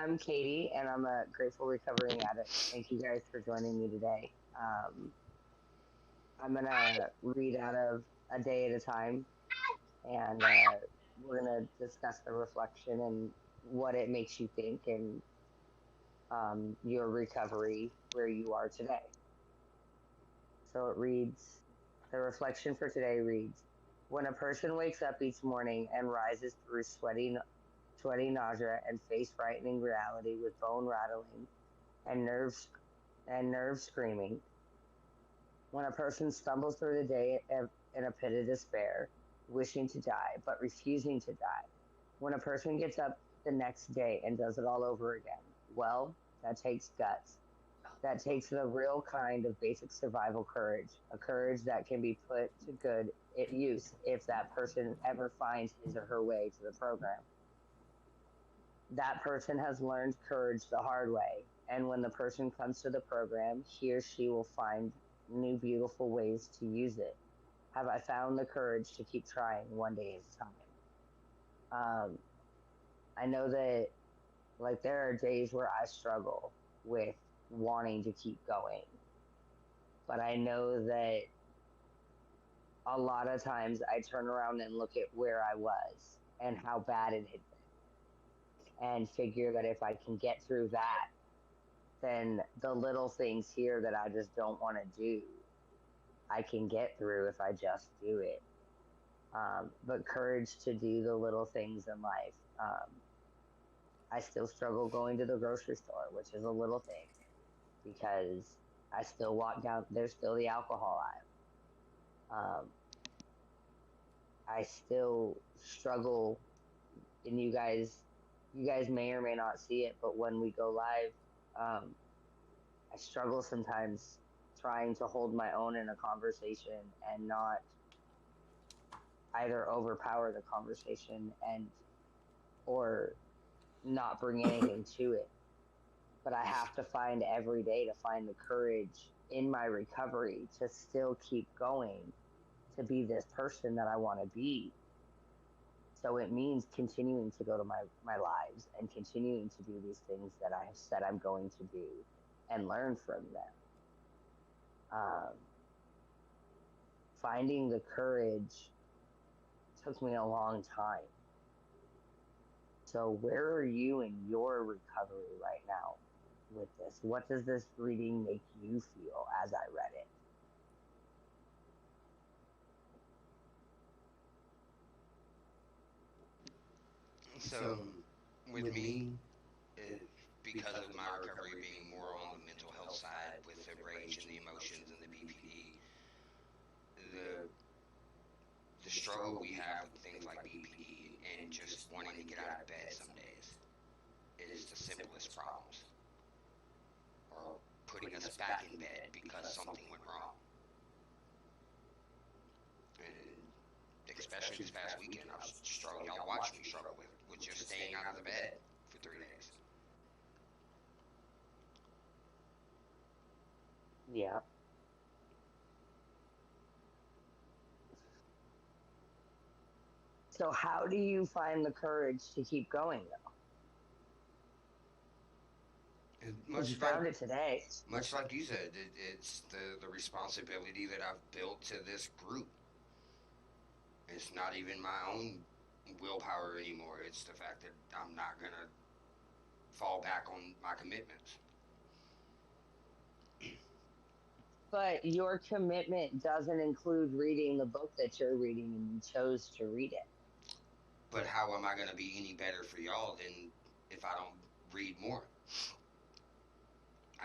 I'm Katie, and I'm a grateful recovering addict. Thank you guys for joining me today. I'm going to read out of A Day at a Time, and we're going to discuss the reflection and what it makes you think and your recovery where you are today. So it reads, the reflection for today reads, when a person wakes up each morning and rises through sweaty nausea and face frightening reality with bone rattling and nerves screaming, when a person stumbles through the day in a pit of despair, wishing to die but refusing to die, when a person gets up the next day and does it all over again, well, that takes guts. That takes the real kind of basic survival courage, a courage that can be put to good use if that person ever finds his or her way to the program. That person has learned courage the hard way, and when the person comes to the program, he or she will find new beautiful ways to use it. Have I found the courage to keep trying one day at a time? I know that like there are days where I struggle with wanting to keep going, but I know that a lot of times I turn around and look at where I was and how bad it had been and figure that if I can get through that, then the little things here that I just don't want to do, I can get through if I just do it. But courage to do the little things in life. I still struggle going to the grocery store, which is a little thing, because I still walk down, there's still the alcohol aisle. I still struggle, and you guys may or may not see it, but when we go live, I struggle sometimes trying to hold my own in a conversation and not either overpower the conversation and or not bring anything to it. But I have to find every day to find the courage in my recovery to still keep going, to be this person that I want to be. So it means continuing to go to my lives and continuing to do these things that I have said I'm going to do and learn from them. Finding the courage took me a long time. So where are you in your recovery right now with this? What does this reading make you feel as I read it? So, with me, because of my recovery being more on the mental health side with the rage and the emotions and the BPD, the the struggle we have with things like BPD and just wanting to get out of bed some days is the simplest problems, or putting us back in bed because something went wrong. And especially this past weekend, I've struggled. Y'all watched me struggle with just staying out of the bed for 3 days. Yeah. So how do you find the courage to keep going though? And Because you found it today. much like you said, it's the responsibility that I've built to this group. It's not even my own willpower anymore. It's the fact that I'm not gonna fall back on my commitments. But your commitment doesn't include reading the book that you're reading and you chose to read it. But how am I gonna be any better for y'all than if I don't read more?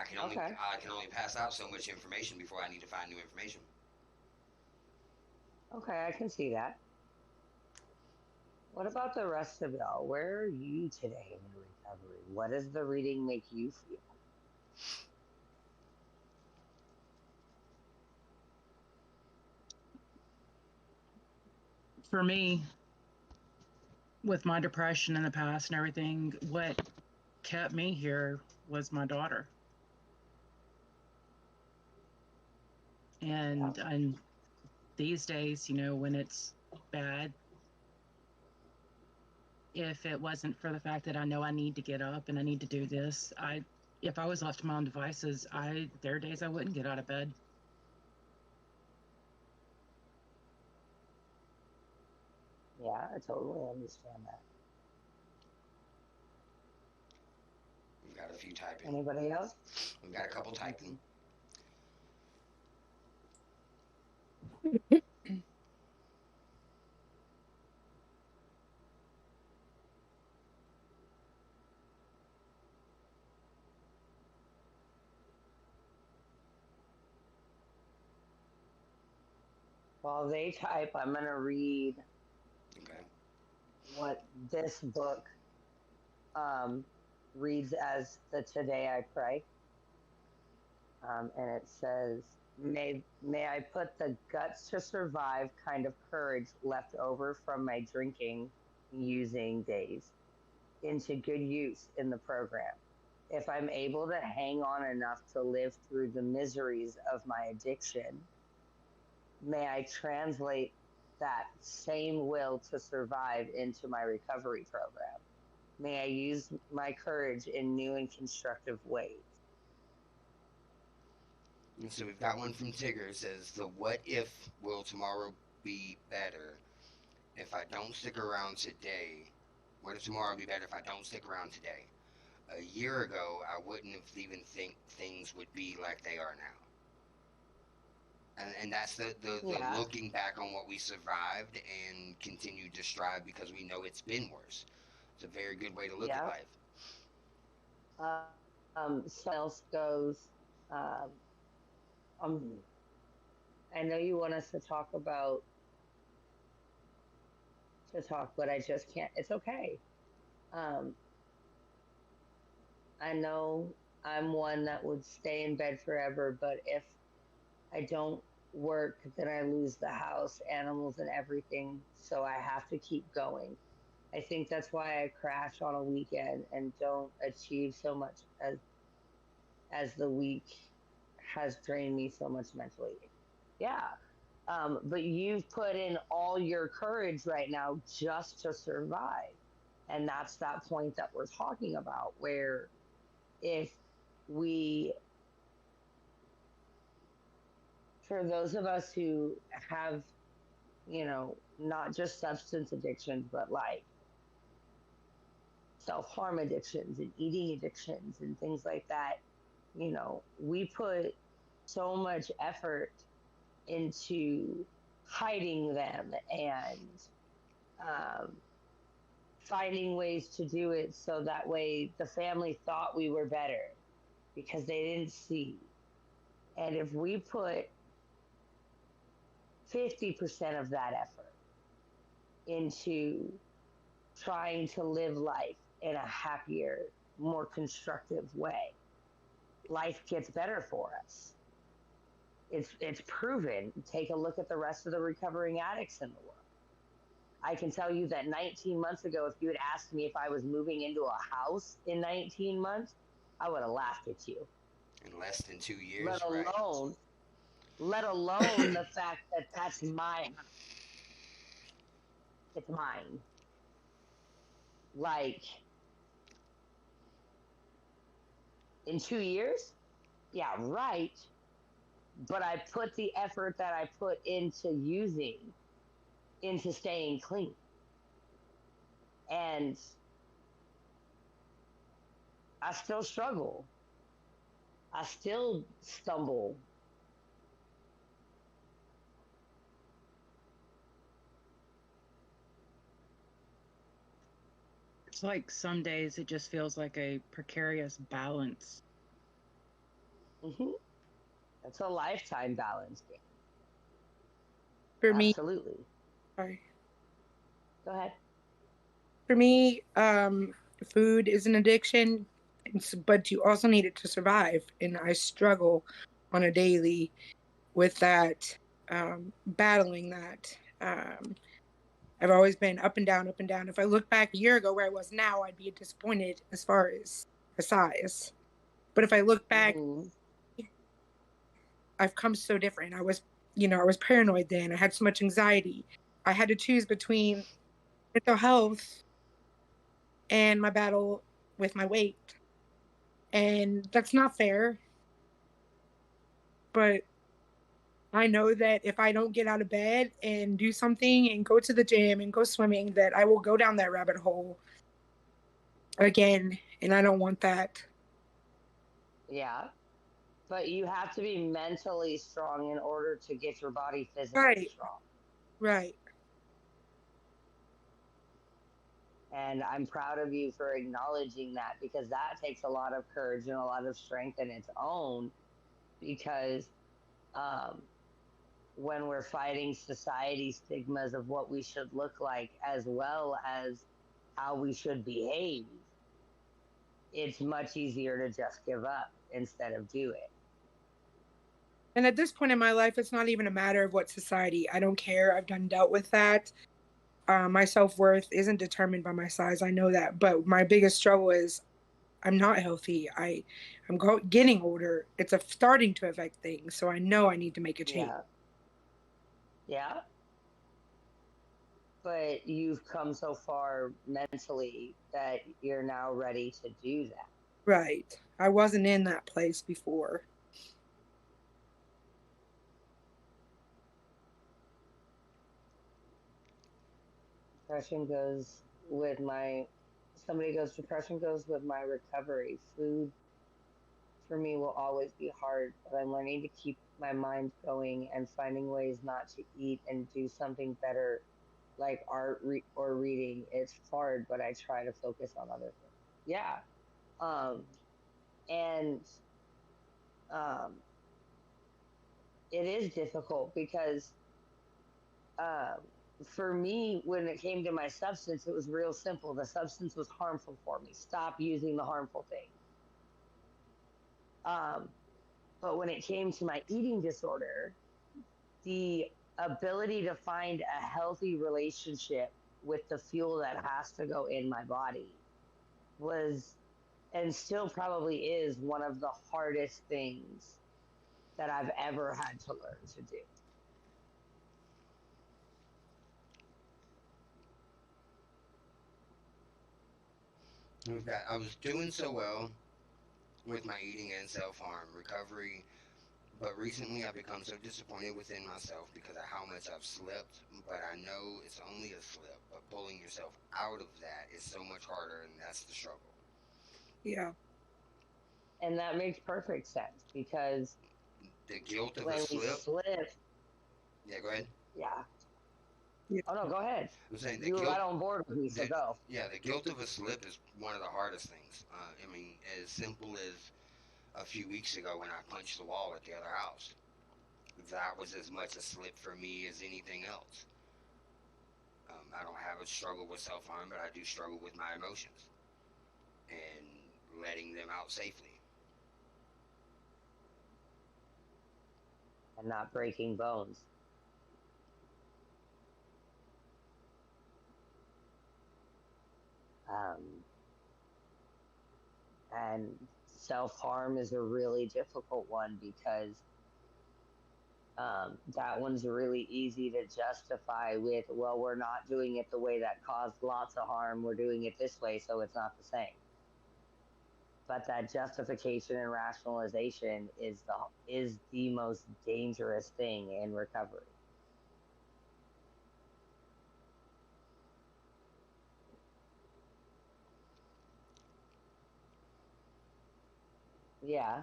Okay. I can only pass out so much information before I need to find new information. Okay, I can see that. What about the rest of y'all? Where are you today in your recovery? What does the reading make you feel? For me, with my depression in the past and everything, what kept me here was my daughter. Yeah. And these days, when it's bad, if it wasn't for the fact that I know I need to get up and I need to do this. If I was left to my own devices, there are days I wouldn't get out of bed. Yeah, I totally understand that. We've got a few typing. Anybody else? We've got a couple typing. While they type, I'm going to read Okay. what this book reads as the Today I Pray. And it says, may I put the guts to survive kind of courage left over from my drinking using days into good use in the program. If I'm able to hang on enough to live through the miseries of my addiction, may I translate that same will to survive into my recovery program. May I use my courage in new and constructive ways. And so we've got one from Tigger. It says, the what if will tomorrow be better if I don't stick around today? What if tomorrow will be better if I don't stick around today? A year ago, I wouldn't have even think things would be like they are now. And that's the Yeah. looking back on what we survived and continue to strive because we know it's been worse. It's a very good way to look at life. Someone else goes, I know you want us to talk, but I just can't. It's okay. I know I'm one that would stay in bed forever, but if I don't work, then I lose the house, animals, and everything. So I have to keep going. I think that's why I crash on a weekend and don't achieve so much as the week has drained me so much mentally. Yeah. But you've put in all your courage right now just to survive. And that's that point that we're talking about, where if we, for those of us who have, not just substance addictions, but like self-harm addictions and eating addictions and things like that, we put so much effort into hiding them and finding ways to do it so that way the family thought we were better because they didn't see. And if we put 50% of that effort into trying to live life in a happier, more constructive way, life gets better for us. It's proven. Take a look at the rest of the recovering addicts in the world. I can tell you that 19 months ago, if you had asked me if I was moving into a house in 19 months, I would have laughed at you. In less than 2 years, let alone the fact that that's my house. It's mine. Like, in 2 years? Yeah, right. But I put the effort that I put into staying clean. And I still struggle. I still stumble. It's like some days it just feels like a precarious balance. Mm-hmm. It's a lifetime balance game. For me, absolutely. Sorry. Go ahead. For me, food is an addiction, but you also need it to survive. And I struggle on a daily with that, battling that. I've always been up and down, up and down. If I look back a year ago where I was now, I'd be disappointed as far as the size. But if I look back, I've come so different. I was paranoid then. I had so much anxiety. I had to choose between mental health and my battle with my weight. And that's not fair. But I know that if I don't get out of bed and do something and go to the gym and go swimming, that I will go down that rabbit hole again. And I don't want that. Yeah. But you have to be mentally strong in order to get your body physically Right. strong. Right. And I'm proud of you for acknowledging that, because that takes a lot of courage and a lot of strength in its own. Because um, when we're fighting society stigmas of what we should look like, as well as how we should behave, it's much easier to just give up instead of do it. And at this point in my life, it's not even a matter of what society. I don't care. I've done dealt with that. My self-worth isn't determined by my size. I know that. But my biggest struggle is I'm not healthy. I'm getting older. It's starting to affect things. So I know I need to make a change. Yeah. Yeah. But you've come so far mentally that you're now ready to do that. Right. I wasn't in that place before. Depression goes with my, somebody goes, depression goes with my recovery. Food for me will always be hard, but I'm learning to keep my mind going and finding ways not to eat and do something better, like art or reading. It's hard, but I try to focus on other things. Yeah. Um, and um, it is difficult because um, for me, when it came to my substance, it was real simple. The substance was harmful for me. Stop using the harmful thing. Um, but when it came to my eating disorder, the ability to find a healthy relationship with the fuel that has to go in my body was, and still probably is, one of the hardest things that I've ever had to learn to do. I was doing so well with my eating and self harm recovery, but recently I've become so disappointed within myself because of how much I've slipped. But I know it's only a slip, but pulling yourself out of that is so much harder, and that's the struggle. Yeah. And that makes perfect sense, because The guilt of a when we slip. slip, Yeah, go ahead. yeah. Yeah. Oh no, go ahead. I'm saying the You were guilt. right on board with me, so The, go. yeah, the guilt of a slip is one of the hardest things. I mean, as simple as a few weeks ago when I punched the wall at the other house. That was as much a slip for me as anything else. I don't have a struggle with self harm, but I do struggle with my emotions and letting them out safely. And not breaking bones. Um, and self harm is a really difficult one, because that one's really easy to justify with, well, we're not doing it the way that caused lots of harm. We're doing it this way, so it's not the same. But that justification and rationalization is the most dangerous thing in recovery. Yeah.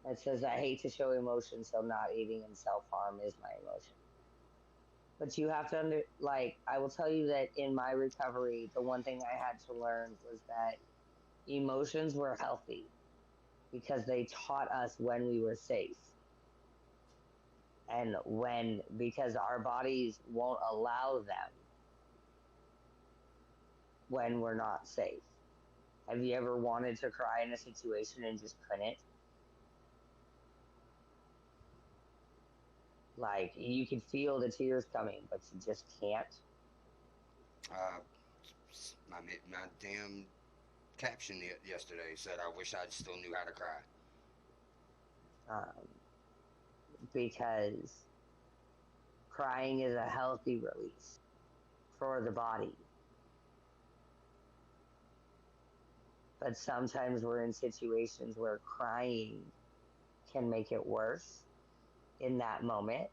It says, I hate to show emotion, so not eating and self harm is my emotion. But you have to like, I will tell you that in my recovery, the one thing I had to learn was that emotions were healthy, because they taught us when we were safe, and because our bodies won't allow them when we're not safe. Have you ever wanted to cry in a situation and just couldn't? Like, you could feel the tears coming, but you just can't. Uh, my damn caption yesterday said, I wish I still knew how to cry. Um, because crying is a healthy release for the body. But sometimes we're in situations where crying can make it worse in that moment.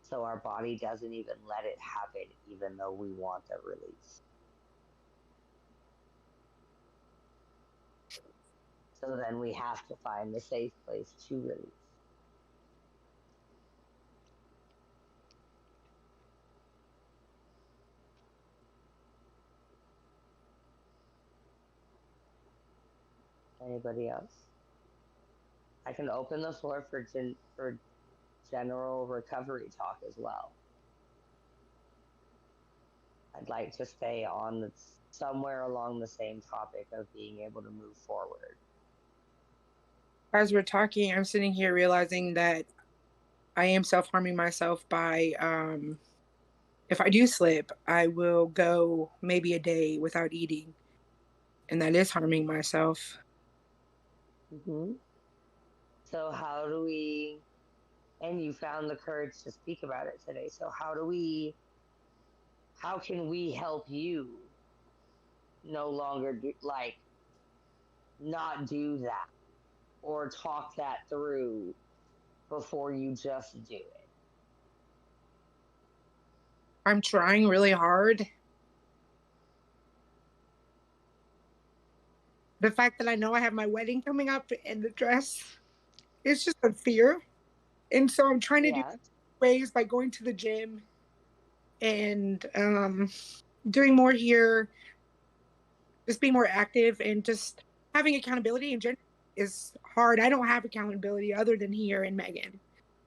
So our body doesn't even let it happen, even though we want a release. So then we have to find the safe place to release. Anybody else? I can open the floor for general recovery talk as well. I'd like to stay on somewhere along the same topic of being able to move forward. As we're talking, I'm sitting here realizing that I am self-harming myself by, if I do slip, I will go maybe a day without eating. And that is harming myself. Mm-hmm. So how do we, and you found the courage to speak about it today. So how can we help you no longer not do that or talk that through before you just do it? I'm trying really hard. The fact that I know I have my wedding coming up and the dress, it's just a fear. And so I'm trying to do ways by going to the gym and doing more here, just being more active and just having accountability in general is hard. I don't have accountability other than here in Megan.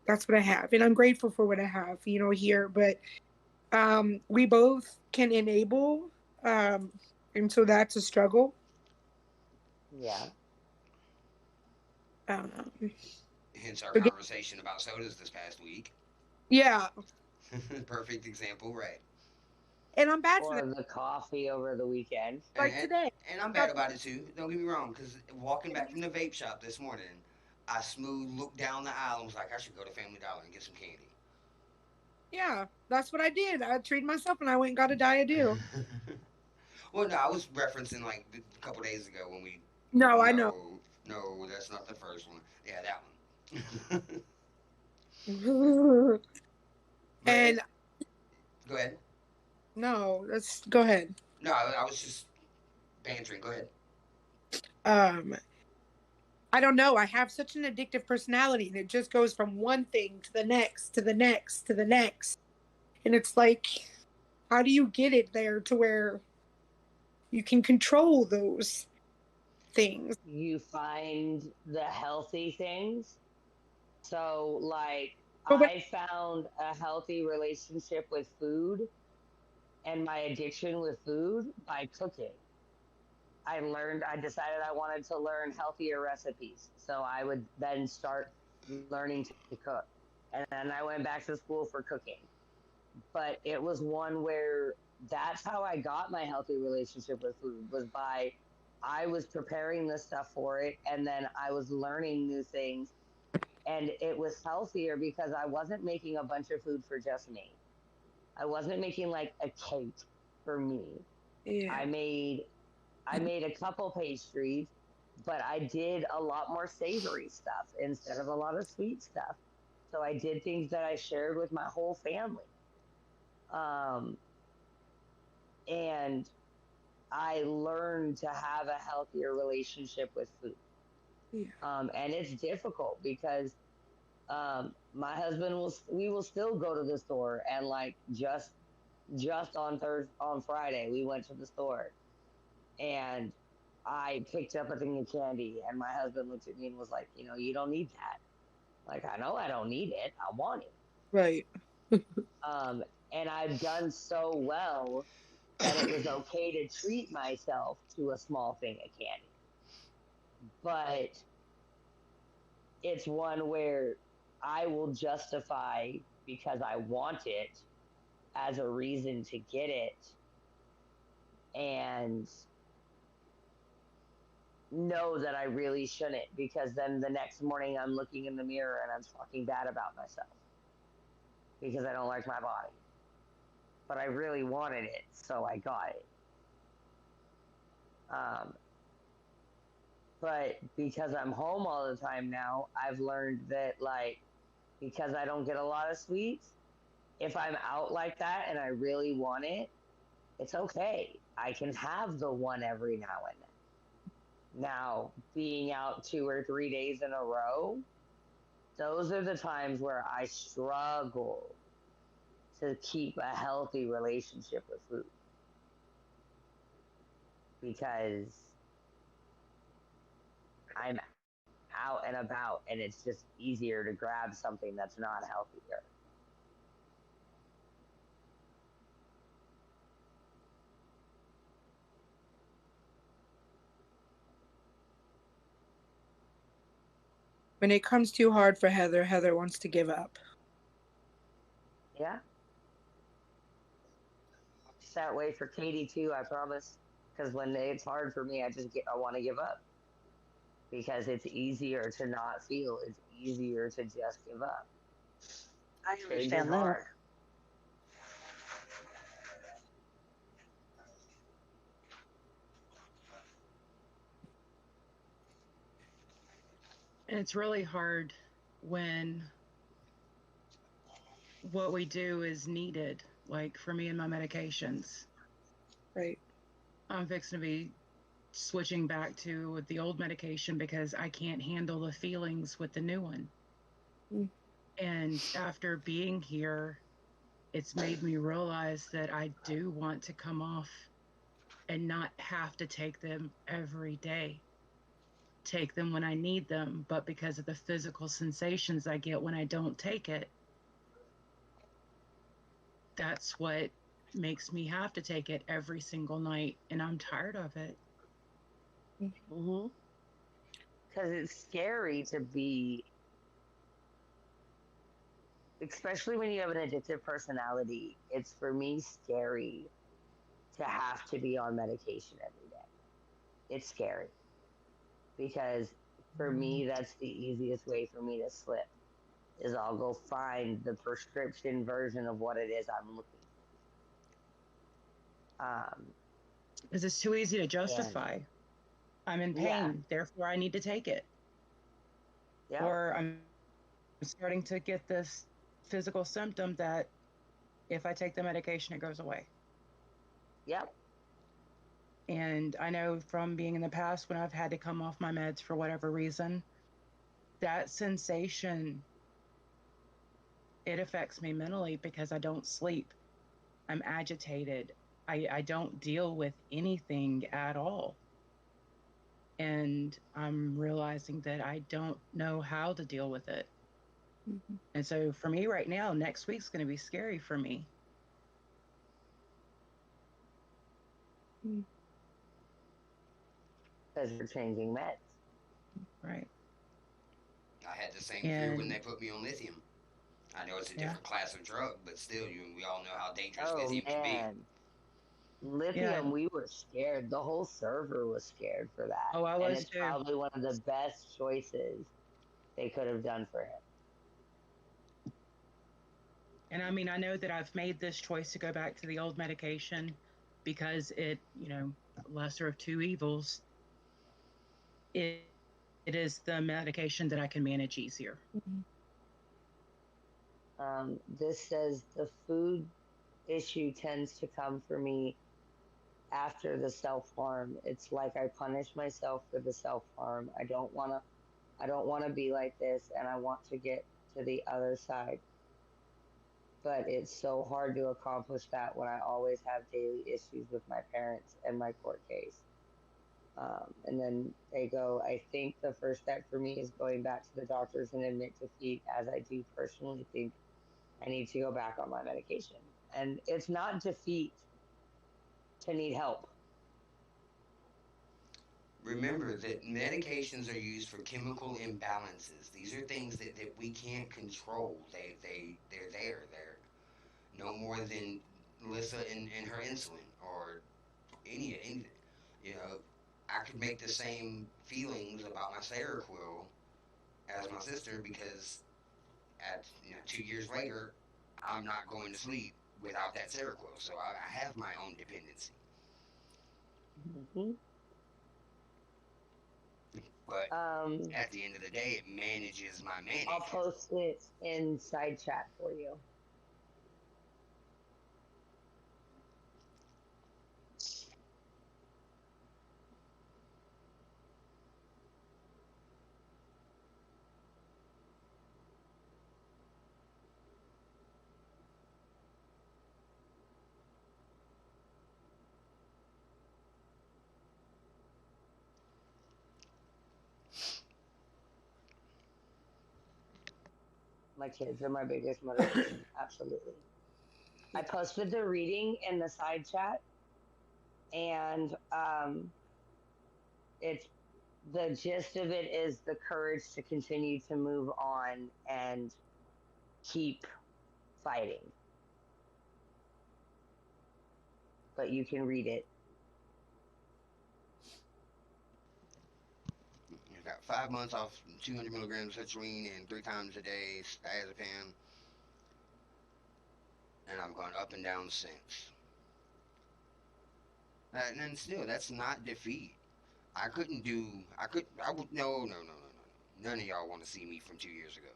That's what I have. And I'm grateful for what I have, here. But we both can enable. And so that's a struggle. Yeah. Hence our conversation about sodas this past week. Yeah. Perfect example, right? And I'm bad for that. Or the coffee over the weekend. Like today. And I'm bad about it too. Don't get me wrong, because walking back from the vape shop this morning, I smooth looked down the aisle and was like, I should go to Family Dollar and get some candy. Yeah, that's what I did. I treated myself and I went and got a Diet Dew. Well, no, I was referencing like a couple days ago when we. No, I know. No, that's not the first one. Yeah, that one. And go ahead. No, let's go ahead. No, I was just bantering. Go ahead. I don't know. I have such an addictive personality, and it just goes from one thing to the next, to the next, to the next. And it's like, how do you get it there to where you can control those things? You find the healthy things. So, I found a healthy relationship with food and my addiction with food by cooking. I decided I wanted to learn healthier recipes. So I would then start learning to cook. And then I went back to school for cooking. But it was one where that's how I got my healthy relationship with food, was by I was preparing this stuff for it and then I was learning new things. And it was healthier because I wasn't making a bunch of food for just me. I wasn't making like a cake for me. Yeah. I made a couple pastries, but I did a lot more savory stuff instead of a lot of sweet stuff. So I did things that I shared with my whole family. And I learned to have a healthier relationship with food. Yeah. And it's difficult because my husband we will still go to the store and just on Friday we went to the store and I picked up a thing of candy and my husband looked at me and was like, you don't need that. Like, I know I don't need it. I want it. Right. And I've done so well that it was okay to treat myself to a small thing of candy. But it's one where I will justify because I want it as a reason to get it and know that I really shouldn't, because then the next morning I'm looking in the mirror and I'm talking bad about myself because I don't like my body. But I really wanted it, so I got it. But because I'm home all the time now, I've learned that, like, because I don't get a lot of sweets, if I'm out like that and I really want it, it's okay. I can have the one every now and then. Now, being out 2 or 3 days in a row, those are the times where I struggle to keep a healthy relationship with food because I'm out and about and it's just easier to grab something that's not healthier. When it comes too hard for Heather, Heather wants to give up. Yeah. It's that way for Katie too, I promise. Because when it's hard for me, I want to give up because it's easier to not feel. It's easier to just give up. I Change is understand that. hard. And it's really hard when what we do is needed. Like for me and my medications, Right. I'm fixing to be switching back to the old medication because I can't handle the feelings with the new one. Mm. And after being here, it's made me realize that I do want to come off and not have to take them every day. Take them when I need them, but because of the physical sensations I get when I don't take it, that's what makes me have to take it every single night, and I'm tired of it. Mm-hmm. Because it's scary to be, especially when you have an addictive personality, it's for me scary to have to be on medication every day. It's scary because for me, that's the easiest way for me to slip is I'll go find the prescription version of what it is I'm looking for. Because it's too easy to And justify. I'm in yeah, pain, therefore I need to take it. yep, Or I'm starting to get this physical symptom that if I take the medication, it goes away. yep. And I know from being in the past when I've had to come off my meds for whatever reason, that sensation, it affects me mentally because I don't sleep. I'm agitated. I don't deal with anything at all. And I'm realizing that I don't know how to deal with it. Mm-hmm. And so for me right now, next week's going to be scary for me. Because you're changing meds. Right. I had the same fear when And they put me on lithium. I know it's a yeah, different class of drug, but still, we all know how dangerous Oh lithium can be. man, yeah. lithium, we were scared. The whole server was scared for that. Oh, I And was it's too. probably one of the best choices they could have done for him. And I mean, I know that I've made this choice to go back to the old medication because it, lesser of two evils, it, it is the medication that I can manage easier. Mm-hmm. This says the food issue tends to come for me after the self harm. It's like I punish myself for the self harm. I don't want to be like this and I want to get to the other side. But it's so hard to accomplish that when I always have daily issues with my parents and my court case. And then they go, I think the first step for me is going back to the doctors and admit defeat, as I do personally think I need to go back on my medication. And it's not defeat to need help. Remember that medications are used for chemical imbalances. These are things that we can't control. They're there. They're no more than Lissa and her insulin or any. You know, I could make the same feelings about my Seroquel as my sister because at 2 years later, I'm not going to sleep without that Seroquel. So I have my own dependency. Mm-hmm. But Um, at the end of the day, it manages my manager. I'll post it in side chat for you. My kids are my biggest motivation. Absolutely. I posted the reading in the side chat, and it's the gist of it is the courage to continue to move on and keep fighting. But you can read it. I've got 5 months off 200 milligrams of citrulline and 3 times a day diazepam, and I've gone up and down since. And then still, that's not defeat. I would, no. None of y'all want to see me from 2 years ago.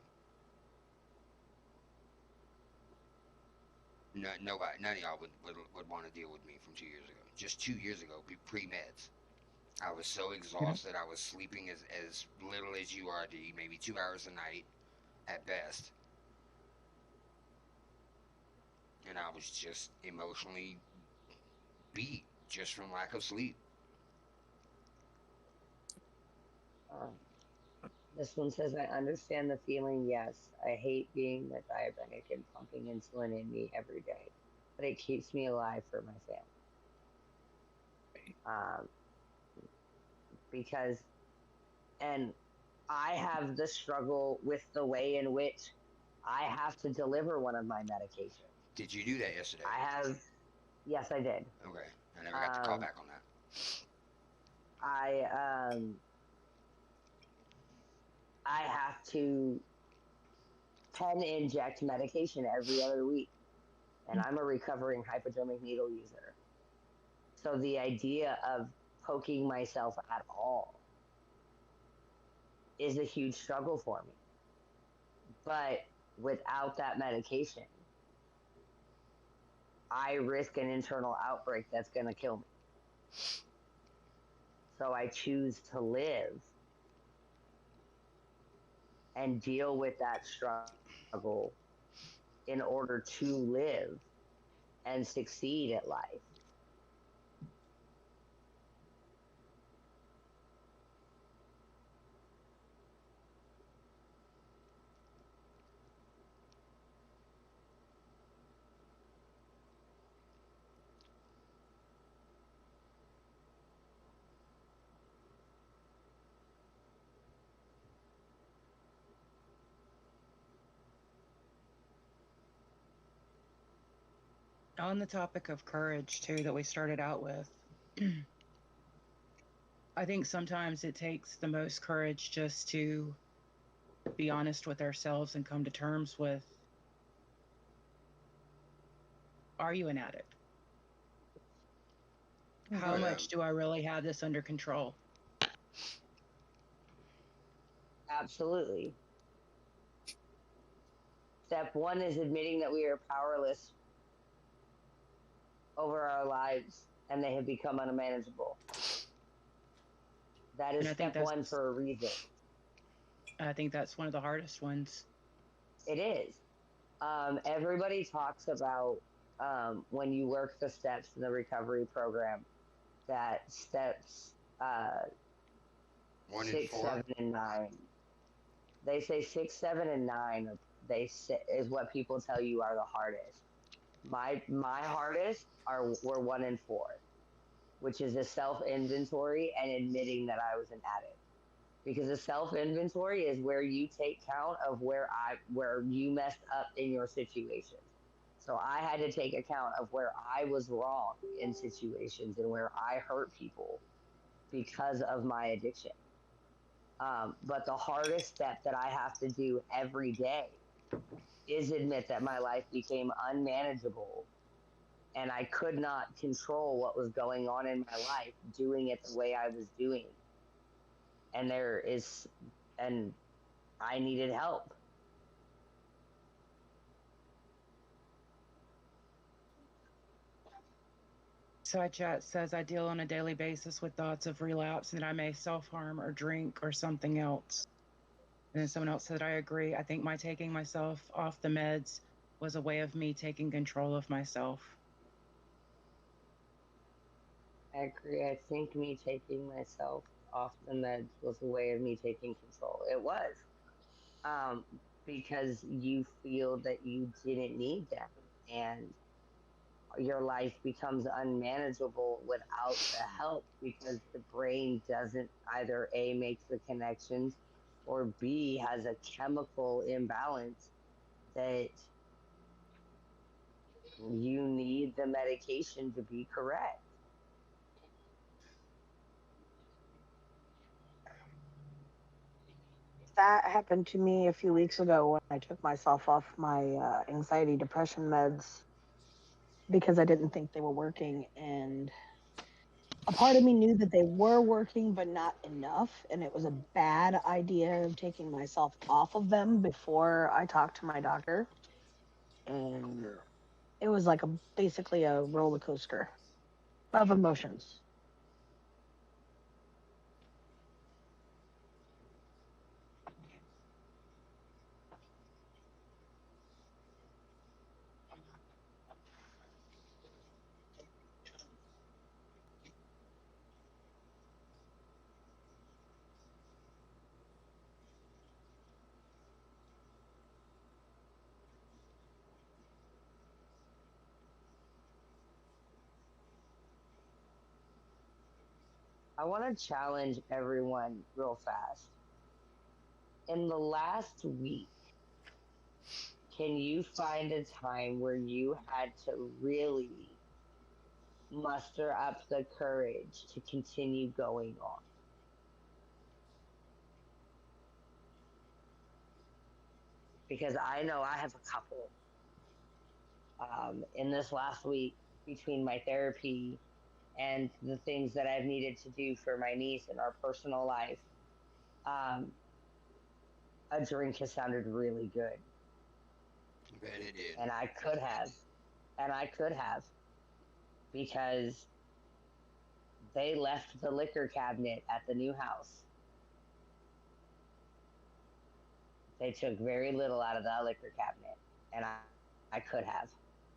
No, nobody, none of y'all would want to deal with me from 2 years ago. Just 2 years ago, pre-meds. I was so exhausted. I was sleeping as little as you are, D, maybe 2 hours a night at best. And I was just emotionally beat just from lack of sleep. This one says, I understand the feeling, yes. I hate being the diabetic and pumping insulin in me every day, but it keeps me alive for my family. Because, and I have the struggle with the way in which I have to deliver one of my medications. Did you do that yesterday? Yes, I did. Okay, I never got to call back on that. I have to pen inject medication every other week, and I'm a recovering hypodermic needle user. So the idea of poking myself at all is a huge struggle for me. But without that medication, I risk an internal outbreak that's going to kill me. So I choose to live and deal with that struggle in order to live and succeed at life. On the topic of courage, too, that we started out with, I think sometimes it takes the most courage just to be honest with ourselves and come to terms with, are you an addict? How much do I really have this under control? Absolutely. Step one is admitting that we are powerless over our lives and they have become unmanageable. That is step one for a reason. I think that's one of the hardest ones. It is. Everybody talks about when you work the steps in the recovery program, that steps 6, 7, and 9. They say 6, 7, and 9 is what people tell you are the hardest. My hardest were 1 and 4, which is a self-inventory and admitting that I was an addict. Because a self-inventory is where you take count of where you messed up in your situation. So I had to take account of where I was wrong in situations and where I hurt people because of my addiction. But the hardest step that I have to do every day is admit that my life became unmanageable and I could not control what was going on in my life, doing it the way I was doing. and and I needed help. Side chat says, I deal on a daily basis with thoughts of relapse and that I may self-harm or drink or something else. And then someone else said, I agree. I think my taking myself off the meds was a way of me taking control of myself. I agree. I think me taking myself off the meds was a way of me taking control. It was. Um, because you feel that you didn't need them, and your life becomes unmanageable without the help, because the brain doesn't either A, makes the connections, or B, has a chemical imbalance that you need the medication to be correct. That happened to me a few weeks ago when I took myself off my anxiety depression meds because I didn't think they were working, and a part of me knew that they were working but not enough, and it was a bad idea of taking myself off of them before I talked to my doctor. And it was like basically a roller coaster of emotions. I want to challenge everyone real fast. In the last week, can you find a time where you had to really muster up the courage to continue going on? Because I know I have a couple. In this last week, between my therapy and the things that I've needed to do for my niece in our personal life, um, a drink has sounded really good. I bet it did. And I could have, because they left the liquor cabinet at the new house. They took very little out of the liquor cabinet, and I could have,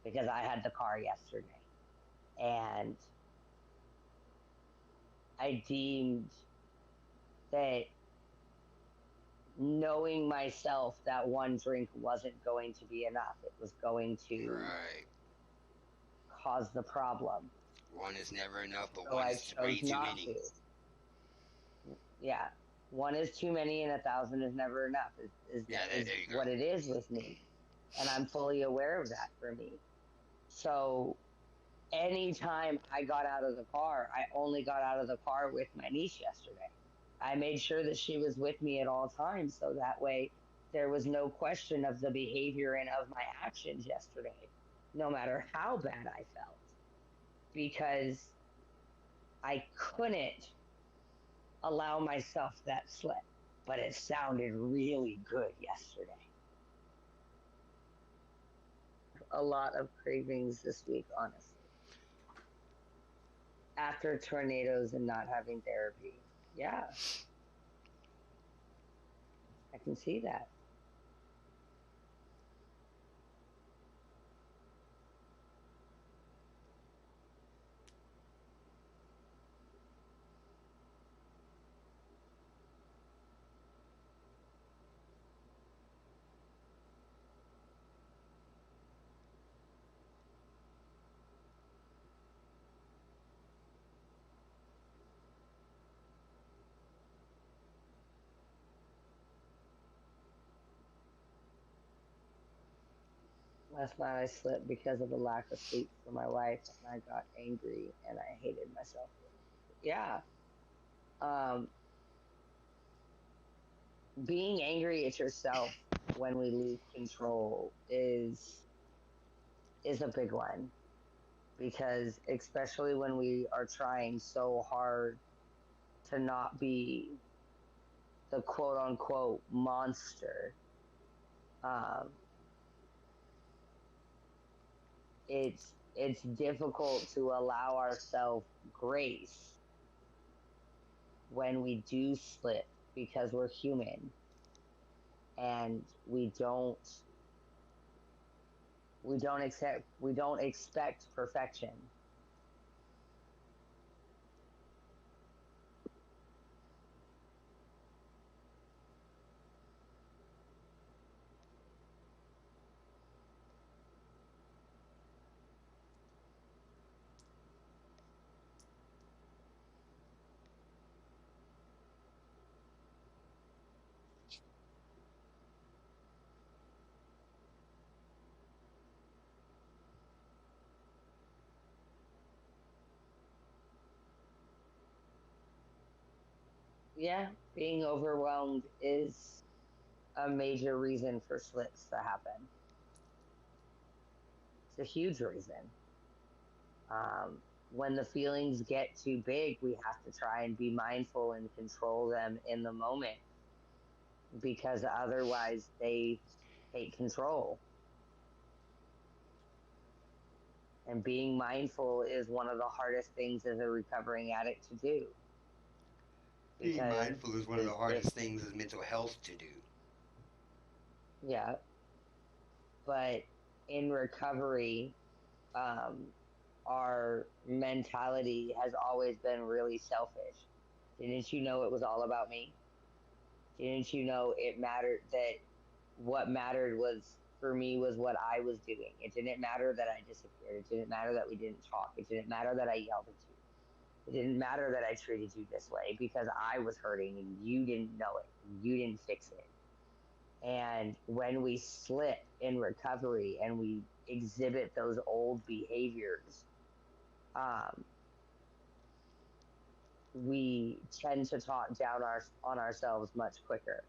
because I had the car yesterday. And I deemed that knowing myself that one drink wasn't going to be enough. It was going to cause the problem. One is never enough, but so one I is way chose too not many. to. Yeah. One is too many and 1,000 is never enough, is what it is with me. And I'm fully aware of that for me. So anytime I got out of the car, I only got out of the car with my niece yesterday. I made sure that she was with me at all times, so that way there was no question of the behavior and of my actions yesterday, no matter how bad I felt, because I couldn't allow myself that slip. But it sounded really good yesterday. A lot of cravings this week, honestly. After tornadoes and not having therapy. Yeah. I can see that. Last night I slept because of a lack of sleep for my wife, and I got angry and I hated myself. Yeah. Um, being angry at yourself when we lose control is a big one, because especially when we are trying so hard to not be the quote unquote monster, um, it's difficult to allow ourselves grace when we do slip because we're human and we don't expect perfection. Yeah, being overwhelmed is a major reason for slips to happen. It's a huge reason. When the feelings get too big, we have to try and be mindful and control them in the moment because otherwise they take control. And being mindful is one of the hardest things as a recovering addict to do. Being Because mindful is one of the hardest things as mental health to do. yeah, but in recovery, um, our mentality has always been really selfish. Didn't you know it was all about me? Didn't you know it mattered that what mattered was for me was what I was doing? It didn't matter that I disappeared. It didn't matter that we didn't talk. It didn't matter that I yelled at you. It didn't matter that I treated you this way because I was hurting and you didn't know it. And you didn't fix it. And when we slip in recovery and we exhibit those old behaviors, um, we tend to talk down on ourselves much quicker.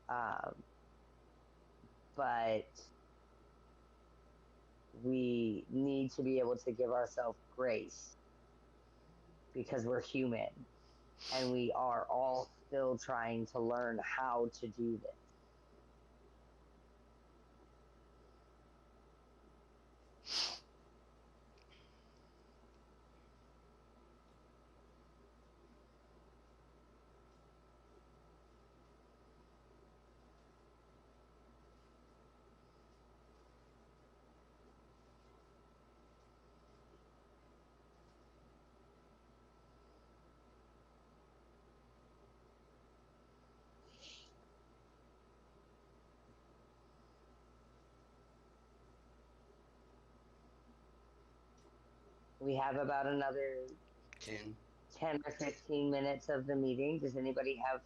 Um, but we need to be able to give ourselves grace because we're human and we are all still trying to learn how to do this. We have about another 10. 10 or 15 minutes of the meeting. Does anybody have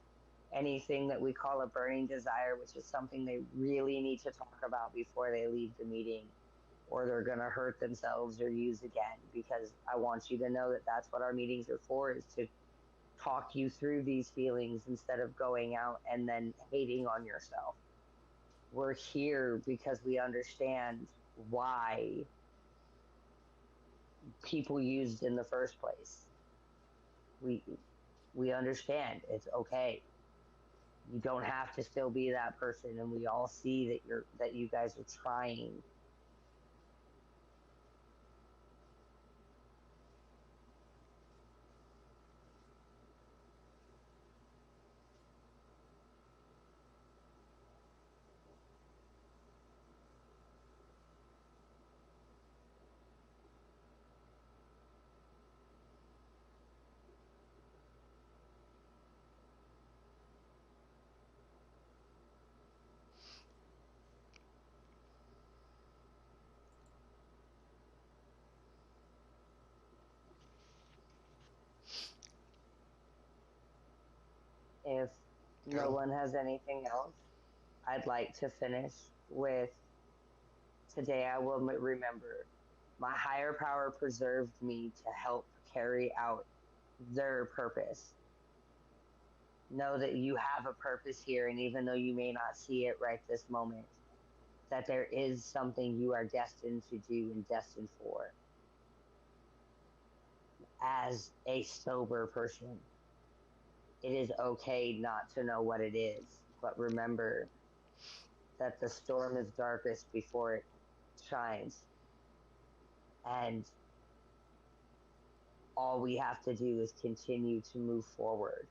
anything that we call a burning desire, which is something they really need to talk about before they leave the meeting, or they're going to hurt themselves or use again? Because I want you to know that that's what our meetings are for, is to talk you through these feelings instead of going out and then hating on yourself. We're here because we understand why people used in the first place. We we understand it's okay. You don't have to still be that person, and we all see that you guys are trying. If no Go. one has anything else, I'd like to finish with today I will remember my higher power preserved me to help carry out their purpose. Know that you have a purpose here, and even though you may not see it right this moment, that there is something you are destined to do and destined for as a sober person. it is okay not to know what it is, but remember that the storm is darkest before it shines. And all we have to do is continue to move forward,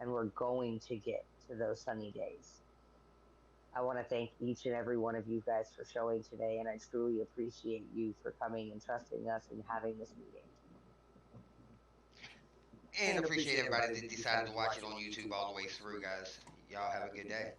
and we're going to get to those sunny days. I want to thank each and every one of you guys for showing today, and I truly appreciate you for coming and trusting us and having this meeting. And appreciate everybody that decided to watch it on YouTube all the way through, guys. Y'all have a good day.